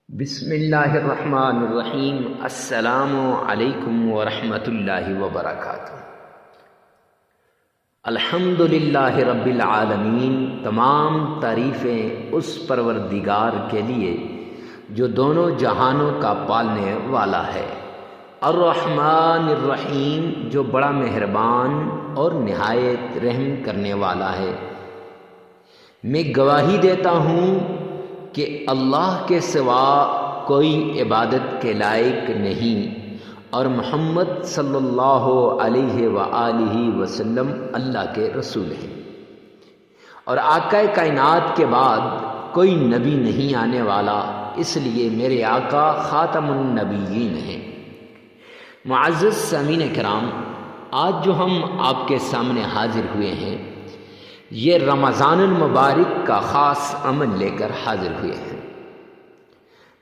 بسم اللہ الرحمن الرحیم۔ السلام علیکم ورحمۃ اللہ وبرکاتہ۔ الحمد للہ رب العالمین، تمام تعریفیں اس پروردگار کے لیے جو دونوں جہانوں کا پالنے والا ہے، الرحمن الرحیم، جو بڑا مہربان اور نہایت رحم کرنے والا ہے۔ میں گواہی دیتا ہوں کہ اللہ کے سوا کوئی عبادت کے لائق نہیں، اور محمد صلی اللہ علیہ وآلہ وسلم اللہ کے رسول ہیں، اور آقا کائنات کے بعد کوئی نبی نہیں آنے والا، اس لیے میرے آقا خاتم النبیین ہیں۔ معزز سامعین کرام، آج جو ہم آپ کے سامنے حاضر ہوئے ہیں، یہ رمضان المبارک کا خاص عمل لے کر حاضر ہوئے ہیں۔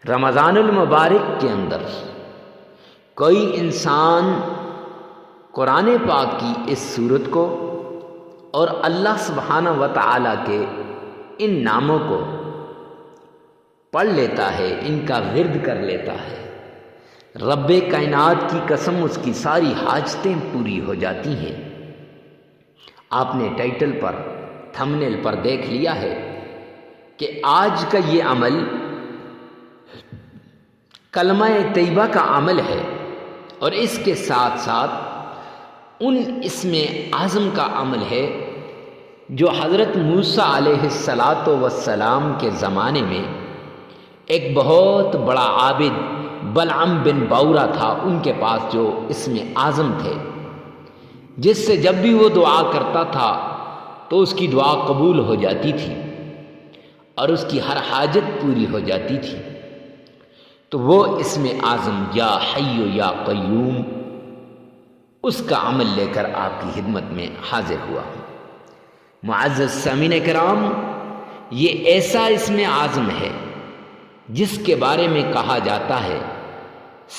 رمضان المبارک کے اندر کوئی انسان قرآن پاک کی اس سورت کو اور اللہ سبحانہ و تعالیٰ کے ان ناموں کو پڑھ لیتا ہے، ان کا ورد کر لیتا ہے، رب کائنات کی قسم اس کی ساری حاجتیں پوری ہو جاتی ہیں۔ آپ نے ٹائٹل پر، تھمبنیل پر دیکھ لیا ہے کہ آج کا یہ عمل کلمہ طیبہ کا عمل ہے، اور اس کے ساتھ ساتھ ان اسم اعظم کا عمل ہے جو حضرت موسیٰ علیہ السلام کے زمانے میں ایک بہت بڑا عابد بلعم بن باورہ تھا، ان کے پاس جو اسم اعظم تھے، جس سے جب بھی وہ دعا کرتا تھا تو اس کی دعا قبول ہو جاتی تھی اور اس کی ہر حاجت پوری ہو جاتی تھی۔ تو وہ اسم اعظم یا حی یا قیوم، اس کا عمل لے کر آپ کی خدمت میں حاضر ہوا ہوں۔ معزز سامعین کرام، یہ ایسا اسم اعظم ہے جس کے بارے میں کہا جاتا ہے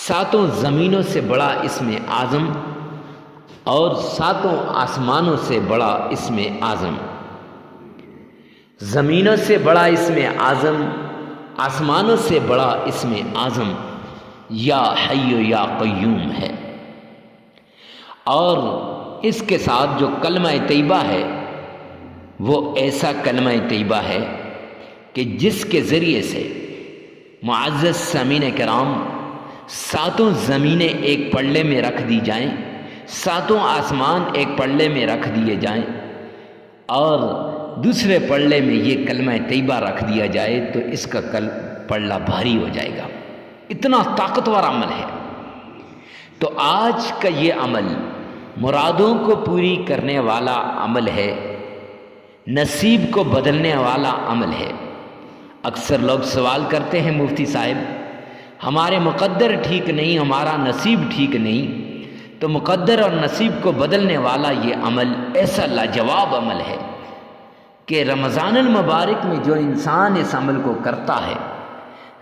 ساتوں زمینوں سے بڑا اسم اعظم اور ساتوں آسمانوں سے بڑا اسم اعظم۔ زمینوں سے بڑا اسم اعظم، آسمانوں سے بڑا اسم اعظم یا حی یا قیوم ہے۔ اور اس کے ساتھ جو کلمہ طیبہ ہے، وہ ایسا کلمہ طیبہ ہے کہ جس کے ذریعے سے معزز سامعین کرام ساتوں زمینیں ایک پلڑے میں رکھ دی جائیں، ساتوں آسمان ایک پلڑے میں رکھ دیے جائیں، اور دوسرے پلڑے میں یہ کلمہ طیبہ رکھ دیا جائے تو اس کا پلڑا بھاری ہو جائے گا، اتنا طاقتور عمل ہے۔ تو آج کا یہ عمل مرادوں کو پوری کرنے والا عمل ہے، نصیب کو بدلنے والا عمل ہے۔ اکثر لوگ سوال کرتے ہیں مفتی صاحب، ہمارے مقدر ٹھیک نہیں، ہمارا نصیب ٹھیک نہیں، تو مقدر اور نصیب کو بدلنے والا یہ عمل ایسا لاجواب عمل ہے کہ رمضان المبارک میں جو انسان اس عمل کو کرتا ہے،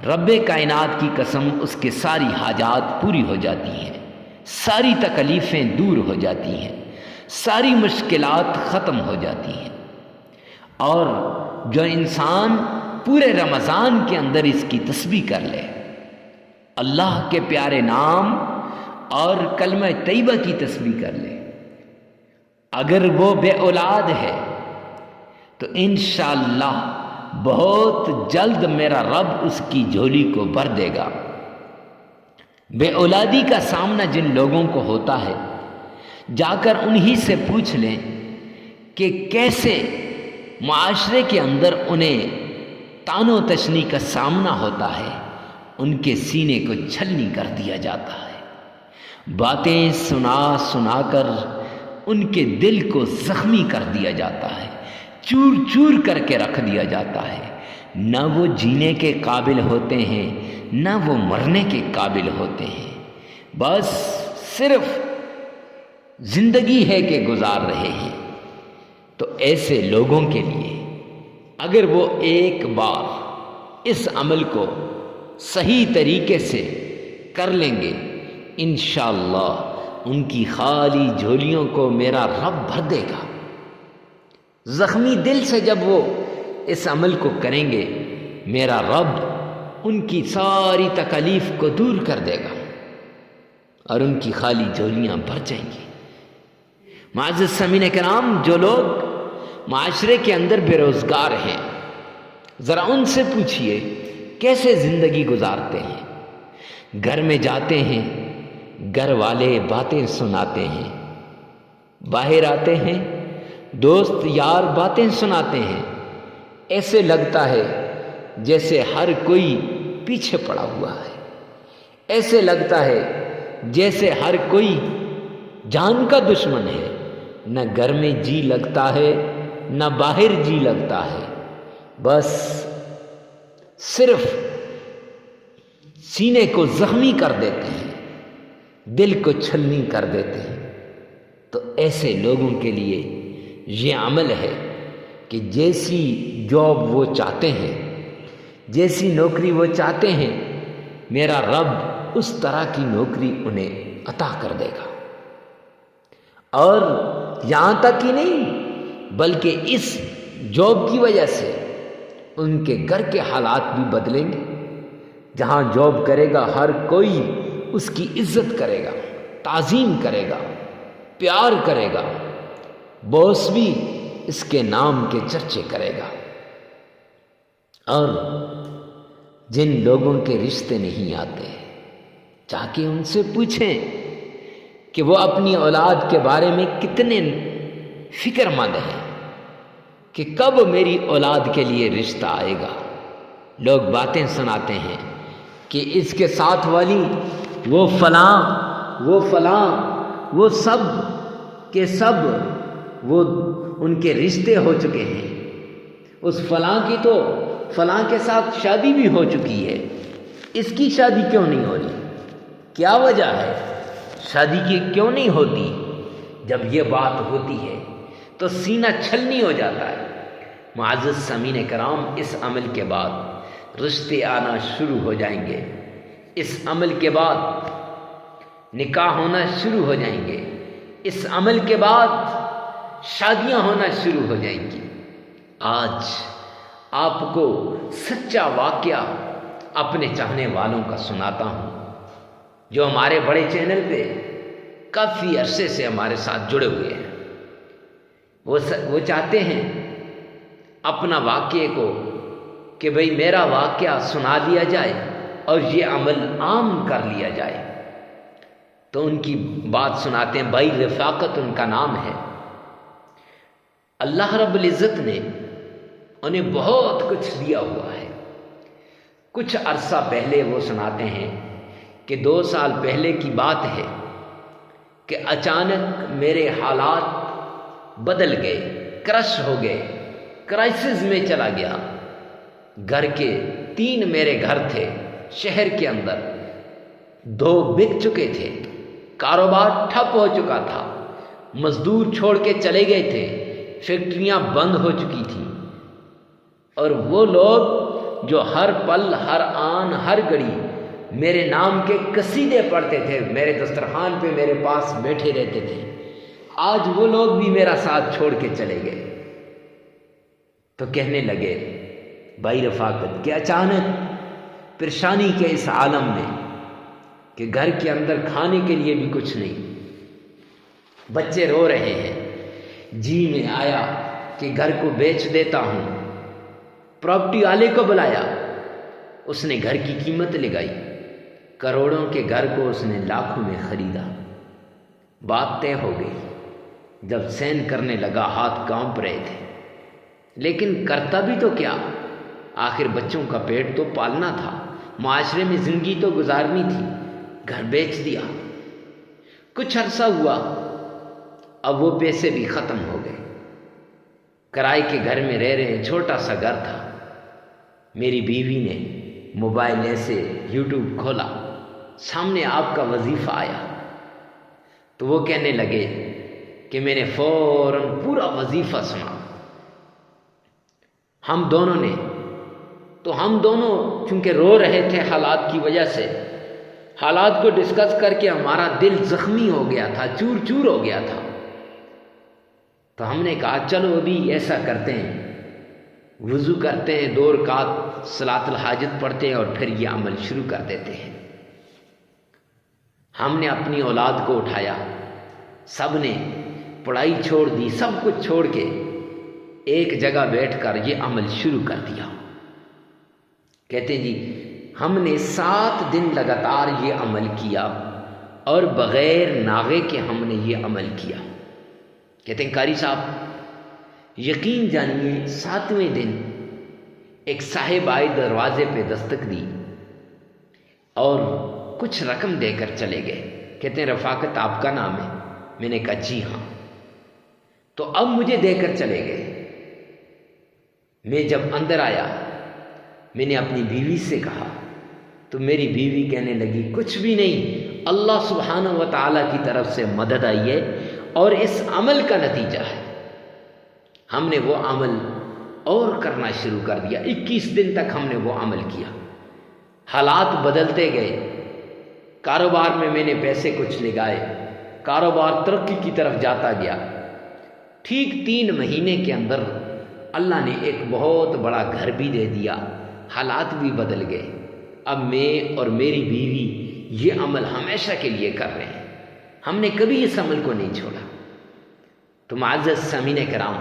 رب کائنات کی قسم اس کے ساری حاجات پوری ہو جاتی ہیں، ساری تکلیفیں دور ہو جاتی ہیں، ساری مشکلات ختم ہو جاتی ہیں۔ اور جو انسان پورے رمضان کے اندر اس کی تسبیح کر لے، اللہ کے پیارے نام اور کلمہ طیبہ کی تسبیح کر لے، اگر وہ بے اولاد ہے تو انشاءاللہ بہت جلد میرا رب اس کی جھولی کو بھر دے گا۔ بے اولادی کا سامنا جن لوگوں کو ہوتا ہے، جا کر انہی سے پوچھ لیں کہ کیسے معاشرے کے اندر انہیں طعن و تشنی کا سامنا ہوتا ہے، ان کے سینے کو چھلنی کر دیا جاتا ہے، باتیں سنا سنا کر ان کے دل کو زخمی کر دیا جاتا ہے، چور چور کر کے رکھ دیا جاتا ہے، نہ وہ جینے کے قابل ہوتے ہیں نہ وہ مرنے کے قابل ہوتے ہیں، بس صرف زندگی ہے کہ گزار رہے ہیں۔ تو ایسے لوگوں کے لیے اگر وہ ایک بار اس عمل کو صحیح طریقے سے کر لیں گے، انشاءاللہ ان کی خالی جھولیوں کو میرا رب بھر دے گا۔ زخمی دل سے جب وہ اس عمل کو کریں گے، میرا رب ان کی ساری تکالیف کو دور کر دے گا اور ان کی خالی جھولیاں بھر جائیں گی۔ معزز سامعین کرام، جو لوگ معاشرے کے اندر بے روزگار ہیں، ذرا ان سے پوچھئے کیسے زندگی گزارتے ہیں۔ گھر میں جاتے ہیں، گھر والے باتیں سناتے ہیں، باہر آتے ہیں، دوست یار باتیں سناتے ہیں، ایسے لگتا ہے جیسے ہر کوئی پیچھے پڑا ہوا ہے، ایسے لگتا ہے جیسے ہر کوئی جان کا دشمن ہے۔ نہ گھر میں جی لگتا ہے، نہ باہر جی لگتا ہے، بس صرف سینے کو زخمی کر دیتے ہیں، دل کو چھلنی کر دیتے ہیں۔ تو ایسے لوگوں کے لیے یہ عمل ہے کہ جیسی جاب وہ چاہتے ہیں، جیسی نوکری وہ چاہتے ہیں، میرا رب اس طرح کی نوکری انہیں عطا کر دے گا۔ اور یہاں تک ہی نہیں، بلکہ اس جاب کی وجہ سے ان کے گھر کے حالات بھی بدلیں گے۔ جہاں جاب کرے گا ہر کوئی اس کی عزت کرے گا، تعظیم کرے گا، پیار کرے گا، باس بھی اس کے نام کے چرچے کرے گا۔ اور جن لوگوں کے رشتے نہیں آتے، جا کے ان سے پوچھیں کہ وہ اپنی اولاد کے بارے میں کتنے فکر مند ہیں کہ کب میری اولاد کے لیے رشتہ آئے گا۔ لوگ باتیں سناتے ہیں کہ اس کے ساتھ والی وہ فلاں، وہ فلاں، وہ سب کے سب وہ ان کے رشتے ہو چکے ہیں، اس فلاں کی تو فلاں کے ساتھ شادی بھی ہو چکی ہے، اس کی شادی کیوں نہیں ہو رہی؟ کیا وجہ ہے شادی کی کیوں نہیں ہوتی؟ جب یہ بات ہوتی ہے تو سینہ چھلنی ہو جاتا ہے۔ معزز سامعین کرام، اس عمل کے بعد رشتے آنا شروع ہو جائیں گے، اس عمل کے بعد نکاح ہونا شروع ہو جائیں گے، اس عمل کے بعد شادیاں ہونا شروع ہو جائیں گی۔ آج آپ کو سچا واقعہ اپنے چاہنے والوں کا سناتا ہوں، جو ہمارے بڑے چینل پہ کافی عرصے سے ہمارے ساتھ جڑے ہوئے ہیں۔ وہ چاہتے ہیں اپنا واقعے کو کہ بھئی میرا واقعہ سنا دیا جائے اور یہ عمل عام کر لیا جائے۔ تو ان کی بات سناتے ہیں۔ بھائی رفاقت ان کا نام ہے۔ اللہ رب العزت نے انہیں بہت کچھ دیا ہوا ہے۔ کچھ عرصہ پہلے وہ سناتے ہیں کہ 2 سال پہلے کی بات ہے کہ اچانک میرے حالات بدل گئے، کرش ہو گئے، کرائسس میں چلا گیا۔ گھر کے 3 میرے گھر تھے شہر کے اندر، 2 بک چکے تھے، کاروبار ٹھپ ہو چکا تھا، مزدور چھوڑ کے چلے گئے تھے، فیکٹریاں بند ہو چکی تھیں، اور وہ لوگ جو ہر پل، ہر آن، ہر گھڑی میرے نام کے قصیدے پڑھتے تھے، میرے دسترخوان پہ میرے پاس بیٹھے رہتے تھے، آج وہ لوگ بھی میرا ساتھ چھوڑ کے چلے گئے۔ تو کہنے لگے بھائی رفاقت کہ اچانک پریشانی کے اس عالم میں کہ گھر کے اندر کھانے کے لیے بھی کچھ نہیں، بچے رو رہے ہیں، جی میں آیا کہ گھر کو بیچ دیتا ہوں۔ پراپرٹی والے کو بلایا، اس نے گھر کی قیمت لگائی، کروڑوں کے گھر کو اس نے لاکھوں میں خریدا۔ بات طے ہو گئی۔ جب سین کرنے لگا ہاتھ کانپ رہے تھے، لیکن کرتا بھی تو کیا، آخر بچوں کا پیٹ تو پالنا تھا، معاشرے میں زندگی تو گزارنی تھی۔ گھر بیچ دیا۔ کچھ عرصہ ہوا، اب وہ پیسے بھی ختم ہو گئے۔ کرائے کے گھر میں رہ رہے ہیں، چھوٹا سا گھر تھا۔ میری بیوی نے موبائل ایسے یوٹیوب کھولا، سامنے آپ کا وظیفہ آیا، تو وہ کہنے لگے کہ میں نے فوراً پورا وظیفہ سنا۔ ہم دونوں چونکہ رو رہے تھے حالات کی وجہ سے، حالات کو ڈسکس کر کے ہمارا دل زخمی ہو گیا تھا، چور چور ہو گیا تھا۔ تو ہم نے کہا چلو ابھی ایسا کرتے ہیں وضو کرتے ہیں، 2 رکعت صلاۃ الحاجت پڑھتے ہیں اور پھر یہ عمل شروع کر دیتے ہیں۔ ہم نے اپنی اولاد کو اٹھایا، سب نے پڑھائی چھوڑ دی، سب کچھ چھوڑ کے ایک جگہ بیٹھ کر یہ عمل شروع کر دیا۔ کہتے ہیں جی ہم نے 7 دن لگاتار یہ عمل کیا اور بغیر ناغے کے ہم نے یہ عمل کیا۔ کہتے ہیں قاری صاحب یقین جانیے 7ویں دن ایک صاحب آئے، دروازے پہ دستک دی اور کچھ رقم دے کر چلے گئے۔ کہتے ہیں رفاقت آپ کا نام ہے؟ میں نے کہا جی ہاں۔ تو اب مجھے دے کر چلے گئے۔ میں جب اندر آیا میں نے اپنی بیوی سے کہا تو میری بیوی کہنے لگی کچھ بھی نہیں، اللہ سبحانہ و تعالیٰ کی طرف سے مدد آئی ہے اور اس عمل کا نتیجہ ہے۔ ہم نے وہ عمل اور کرنا شروع کر دیا۔ 21 دن تک ہم نے وہ عمل کیا۔ حالات بدلتے گئے، کاروبار میں نے پیسے کچھ لگائے، کاروبار ترقی کی طرف جاتا گیا۔ ٹھیک 3 مہینے کے اندر اللہ نے ایک بہت بڑا گھر بھی دے دیا، حالات بھی بدل گئے۔ اب میں اور میری بیوی یہ عمل ہمیشہ کے لیے کر رہے ہیں، ہم نے کبھی اس عمل کو نہیں چھوڑا۔ تو معزز سامعین کرام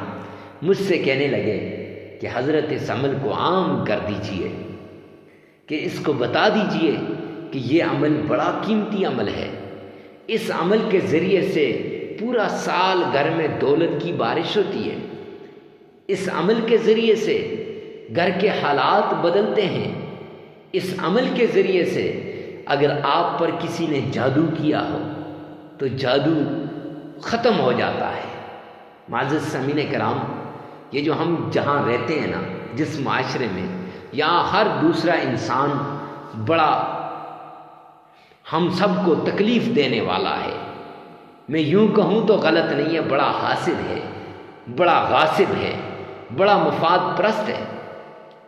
مجھ سے کہنے لگے کہ حضرت اس عمل کو عام کر دیجئے، کہ اس کو بتا دیجئے کہ یہ عمل بڑا قیمتی عمل ہے، اس عمل کے ذریعے سے پورا سال گھر میں دولت کی بارش ہوتی ہے، اس عمل کے ذریعے سے گھر کے حالات بدلتے ہیں، اس عمل کے ذریعے سے اگر آپ پر کسی نے جادو کیا ہو تو جادو ختم ہو جاتا ہے۔ معزز سامعین کرام یہ جو ہم جہاں رہتے ہیں نا، جس معاشرے میں، یہاں ہر دوسرا انسان بڑا ہم سب کو تکلیف دینے والا ہے۔ میں یوں کہوں تو غلط نہیں ہے، بڑا حاسد ہے، بڑا غاصب ہے، بڑا مفاد پرست ہے۔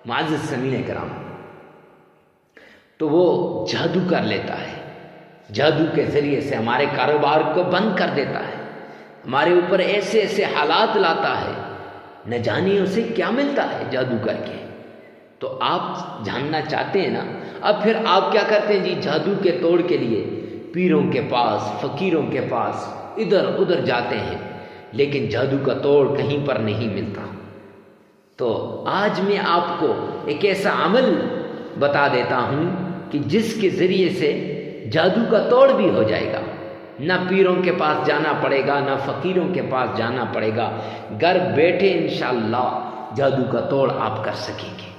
معزز سامعین کرام تو وہ جادو کر لیتا ہے، جادو کے ذریعے سے ہمارے کاروبار کو بند کر دیتا ہے، ہمارے اوپر ایسے ایسے حالات لاتا ہے، نہ جانے اسے کیا ملتا ہے جادو کر کے۔ تو آپ جاننا چاہتے ہیں نا، اب پھر آپ کیا کرتے ہیں جی؟ جادو کے توڑ کے لیے پیروں کے پاس، فقیروں کے پاس ادھر ادھر جاتے ہیں، لیکن جادو کا توڑ کہیں پر نہیں ملتا۔ تو آج میں آپ کو ایک ایسا عمل بتا دیتا ہوں کہ جس کے ذریعے سے جادو کا توڑ بھی ہو جائے گا، نہ پیروں کے پاس جانا پڑے گا، نہ فقیروں کے پاس جانا پڑے گا، گھر بیٹھے انشاءاللہ جادو کا توڑ آپ کر سکیں گے،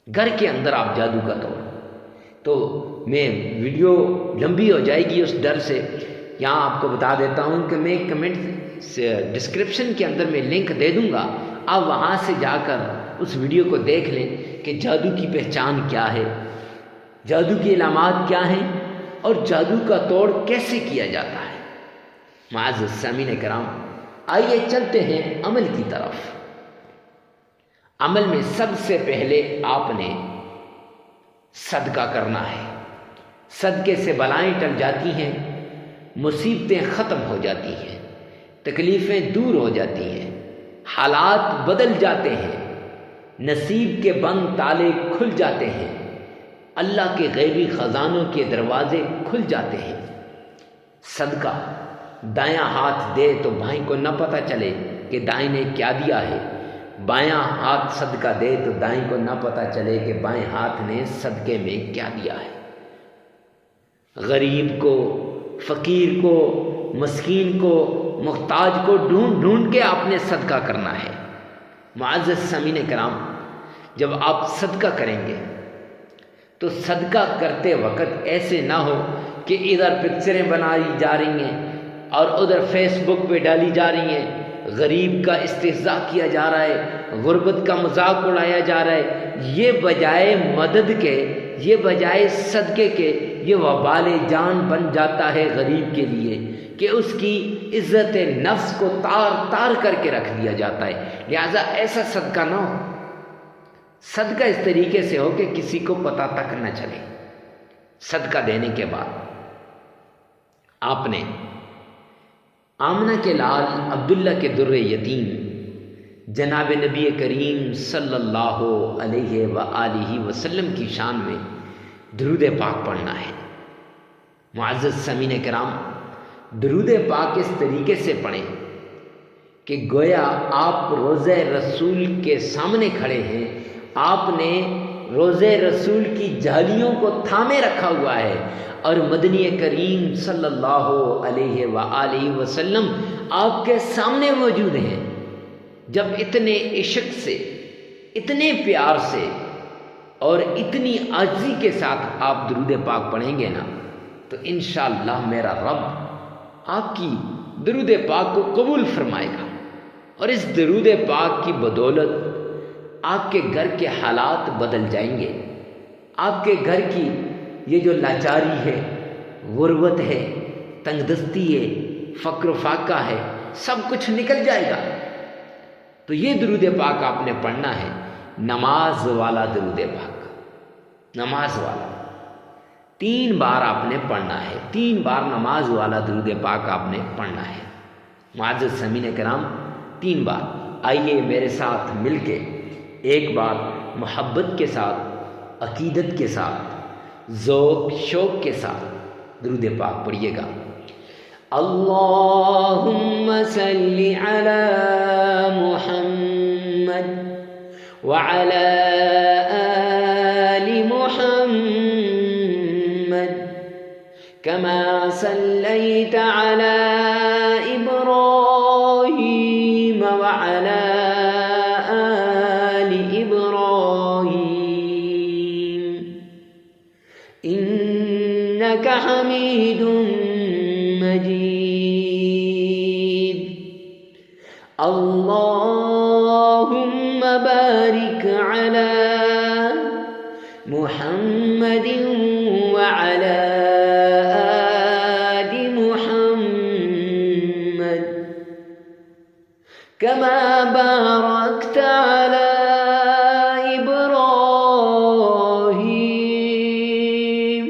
گھر کے اندر آپ جادو کا توڑ۔ تو میں ویڈیو لمبی ہو جائے گی اس ڈر سے یہاں آپ کو بتا دیتا ہوں کہ میں کمنٹ سے ڈسکرپشن کے اندر میں لنک دے دوں گا، آپ وہاں سے جا کر اس ویڈیو کو دیکھ لیں کہ جادو کی پہچان کیا ہے، جادو کی علامات کیا ہیں اور جادو کا توڑ کیسے کیا جاتا ہے۔ معزز سامعین کرام آئیے چلتے ہیں عمل کی طرف۔ عمل میں سب سے پہلے آپ نے صدقہ کرنا ہے۔ صدقے سے بلائیں ٹل جاتی ہیں، مصیبتیں ختم ہو جاتی ہیں، تکلیفیں دور ہو جاتی ہیں، حالات بدل جاتے ہیں، نصیب کے بند تالے کھل جاتے ہیں، اللہ کے غیبی خزانوں کے دروازے کھل جاتے ہیں۔ صدقہ دایاں ہاتھ دے تو بائیں کو نہ پتہ چلے کہ دائیں نے کیا دیا ہے، بایاں ہاتھ صدقہ دے تو دائیں کو نہ پتہ چلے کہ بائیں ہاتھ نے صدقے میں کیا دیا ہے۔ غریب کو، فقیر کو، مسکین کو، محتاج کو ڈھونڈ ڈھونڈ کے آپ نے صدقہ کرنا ہے۔ معزز سامعین کرام جب آپ صدقہ کریں گے تو صدقہ کرتے وقت ایسے نہ ہو کہ ادھر پکچریں بنائی جا رہی ہیں اور ادھر فیس بک پہ ڈالی جا رہی ہیں، غریب کا استہزاء کیا جا رہا ہے، غربت کا مذاق اڑایا جا رہا ہے، یہ بجائے مدد کے، یہ بجائے صدقے کے، یہ وبال جان بن جاتا ہے غریب کے لیے کہ اس کی عزت نفس کو تار تار کر کے رکھ دیا جاتا ہے۔ لہذا ایسا صدقہ نہ ہو، صدقہ اس طریقے سے ہو کہ کسی کو پتہ تک نہ چلے۔ صدقہ دینے کے بعد آپ نے آمنہ کے لال عبداللہ کے در یتیم جناب نبی کریم صلی اللہ علیہ وآلہ وسلم کی شان میں درود پاک پڑھنا ہے۔ معزز سامعین کرام، درود پاک اس طریقے سے پڑھیں کہ گویا آپ روضہ رسول کے سامنے کھڑے ہیں، آپ نے روضہ رسول کی جھالیوں کو تھامے رکھا ہوا ہے اور مدنی کریم صلی اللہ علیہ وآلہ وسلم آپ کے سامنے موجود ہیں۔ جب اتنے عشق سے، اتنے پیار سے اور اتنی عاجزی کے ساتھ آپ درود پاک پڑھیں گے نا تو انشاءاللہ میرا رب آپ کی درود پاک کو قبول فرمائے گا، اور اس درود پاک کی بدولت آپ کے گھر کے حالات بدل جائیں گے۔ آپ کے گھر کی یہ جو لاچاری ہے، غربت ہے، تنگ دستی ہے، فقر و فاقہ ہے، سب کچھ نکل جائے گا۔ تو یہ درود پاک آپ نے پڑھنا ہے، نماز والا درود پاک، نماز والا 3 بار آپ نے پڑھنا ہے، 3 بار نماز والا درود پاک آپ نے پڑھنا ہے۔ معزز سامعین کرام، 3 بار آئیے میرے ساتھ مل کے ایک بار محبت کے ساتھ، عقیدت کے ساتھ، ذوق شوق کے ساتھ درود پاک پڑھیے گا۔ اللہم صلی علی محمد وعلی آل محمد کما صلیت علی ابراہیم وعلی آل ابراہیم انک حمید مجید۔ اللہم بارک علی محمد وعلی آل محمد کما بارکت علی ابراہیم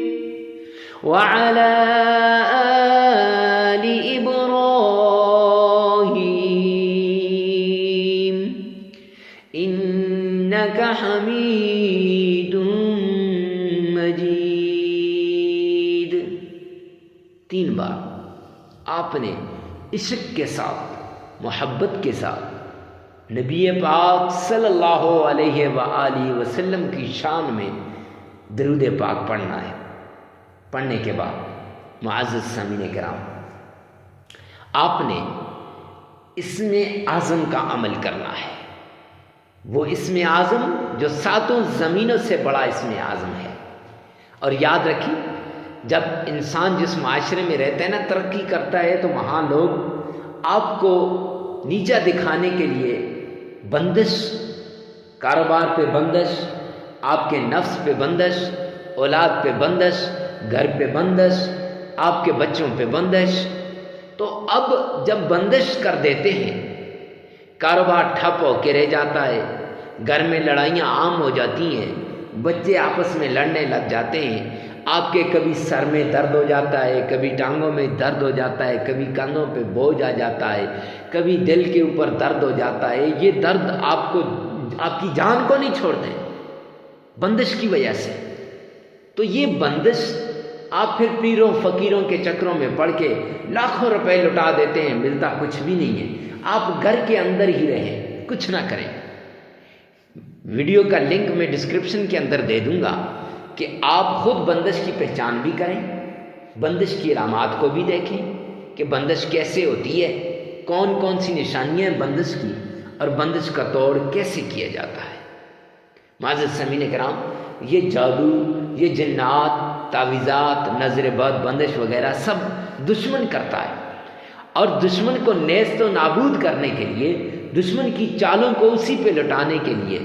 وعلی انک حمید مجید۔ 3 بار آپ نے عشق کے ساتھ، محبت کے ساتھ نبی پاک صلی اللہ علیہ وآلہ وسلم کی شان میں درود پاک پڑھنا ہے۔ پڑھنے کے بعد معزز سامعین کرام، آپ نے اسم اعظم کا عمل کرنا ہے، وہ اسم اعظم جو 7 زمینوں سے بڑا اسم اعظم ہے۔ اور یاد رکھیں، جب انسان جس معاشرے میں رہتا ہے نا، ترقی کرتا ہے، تو وہاں لوگ آپ کو نیچا دکھانے کے لیے بندش، کاروبار پہ بندش، آپ کے نفس پہ بندش، اولاد پہ بندش، گھر پہ بندش، آپ کے بچوں پہ بندش، تو اب جب بندش کر دیتے ہیں، کاروبار ٹھپ ہو کے رہ جاتا ہے، گھر میں لڑائیاں عام ہو جاتی ہیں، بچے آپس میں لڑنے لگ جاتے ہیں، آپ کے کبھی سر میں درد ہو جاتا ہے، کبھی ٹانگوں میں درد ہو جاتا ہے، کبھی کندھوں پہ بوجھ آ جاتا ہے، کبھی دل کے اوپر درد ہو جاتا ہے۔ یہ درد آپ کی جان کو نہیں چھوڑتے بندش کی وجہ سے۔ تو یہ بندش آپ پھر پیروں فقیروں کے چکروں میں پڑ کے لاکھوں روپے لٹا دیتے ہیں، ملتا کچھ بھی نہیں ہے۔ آپ گھر کے اندر ہی رہیں، کچھ نہ کریں۔ ویڈیو کا لنک میں ڈسکرپشن کے اندر دے دوں گا کہ آپ خود بندش کی پہچان بھی کریں، بندش کی علامات کو بھی دیکھیں کہ بندش کیسے ہوتی ہے، کون کون سی نشانیاں ہیں بندش کی، اور بندش کا توڑ کیسے کیا جاتا ہے۔ معزز سامعین کرام، یہ جادو، یہ جنات، تعویذات، نظر بد، بندش وغیرہ سب دشمن کرتا ہے، اور دشمن کو نیست و نابود کرنے کے لیے، دشمن کی چالوں کو اسی پہ لٹانے کے لیے،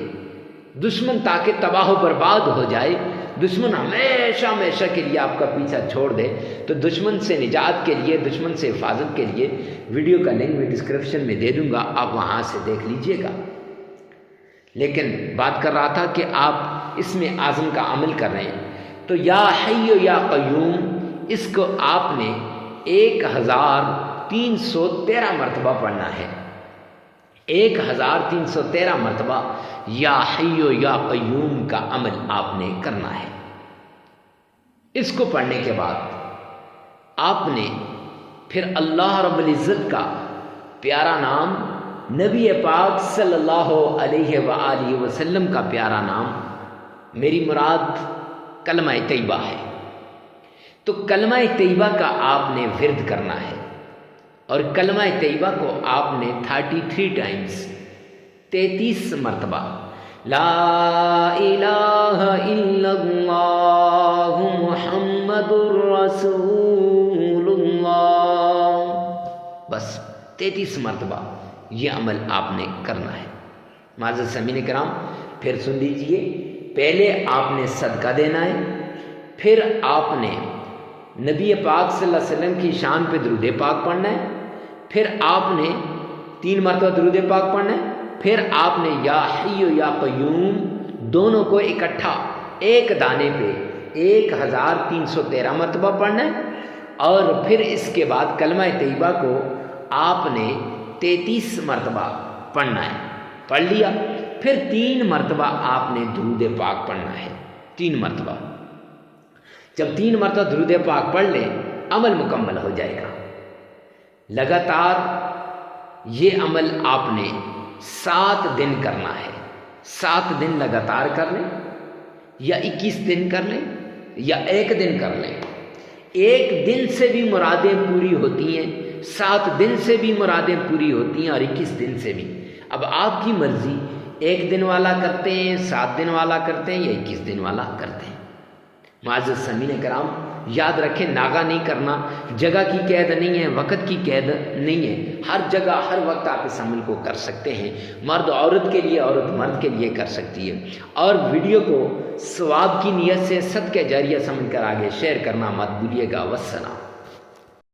دشمن تاکہ تباہ و برباد ہو جائے، دشمن ہمیشہ ہمیشہ کے لیے آپ کا پیچھا چھوڑ دے، تو دشمن سے نجات کے لیے، دشمن سے حفاظت کے لیے ویڈیو کا لنک میں ڈسکرپشن میں دے دوں گا، آپ وہاں سے دیکھ لیجئے گا۔ لیکن بات کر رہا تھا کہ آپ اسم اعظم کا عمل کر رہے ہیں، تو یا حی یا قیوم، اس کو آپ نے 1313 مرتبہ پڑھنا ہے۔ 1313 مرتبہ یا حی و یا قیوم کا عمل آپ نے کرنا ہے۔ اس کو پڑھنے کے بعد آپ نے پھر اللہ رب العزت کا پیارا نام، نبی پاک صلی اللہ علیہ وآلہ وسلم کا پیارا نام، میری مراد کلمہ طیبہ ہے، تو کلمہ طیبہ کا آپ نے ورد کرنا ہے، اور کلمہ طیبہ کو آپ نے 33 ٹائمز 33 مرتبہ لا الہ الا اللہ محمد الرسول اللہ، بس 33 مرتبہ یہ عمل آپ نے کرنا ہے۔ معزز سامعین کرام، پھر سن لیجئے، پہلے آپ نے صدقہ دینا ہے، پھر آپ نے نبی پاک صلی اللہ علیہ وسلم کی شان پہ درود پاک پڑھنا ہے، پھر آپ نے 3 مرتبہ درود پاک پڑھنا ہے، پھر آپ نے یا حی و یا قیوم دونوں کو اکٹھا ایک دانے پہ 1313 مرتبہ پڑھنا ہے، اور پھر اس کے بعد کلمہ طیبہ کو آپ نے 33 مرتبہ پڑھنا ہے۔ پڑھ لیا، پھر 3 مرتبہ آپ نے درود پاک پڑھنا ہے، 3 مرتبہ۔ جب 3 مرتبہ درود پاک پڑھ لیں، عمل مکمل ہو جائے گا۔ لگاتار یہ عمل آپ نے 7 دن کرنا ہے، 7 دن لگاتار کر لیں، یا 21 دن کر لیں، یا 1 دن کر لیں۔ 1 دن سے بھی مرادیں پوری ہوتی ہیں، 7 دن سے بھی مرادیں پوری ہوتی ہیں، اور 21 دن سے بھی۔ اب آپ کی مرضی، 1 دن والا کرتے ہیں، 7 دن والا کرتے ہیں، یا 21 دن والا کرتے ہیں۔ معزز سامعین کرام، یاد رکھیں، ناغہ نہیں کرنا، جگہ کی قید نہیں ہے، وقت کی قید نہیں ہے، ہر جگہ ہر وقت آپ اس عمل کو کر سکتے ہیں، مرد عورت کے لیے، عورت مرد کے لیے کر سکتی ہے۔ اور ویڈیو کو ثواب کی نیت سے صدقہ جاریہ سمجھ کر آگے شیئر کرنا مت بھولیے گا۔ والسلام۔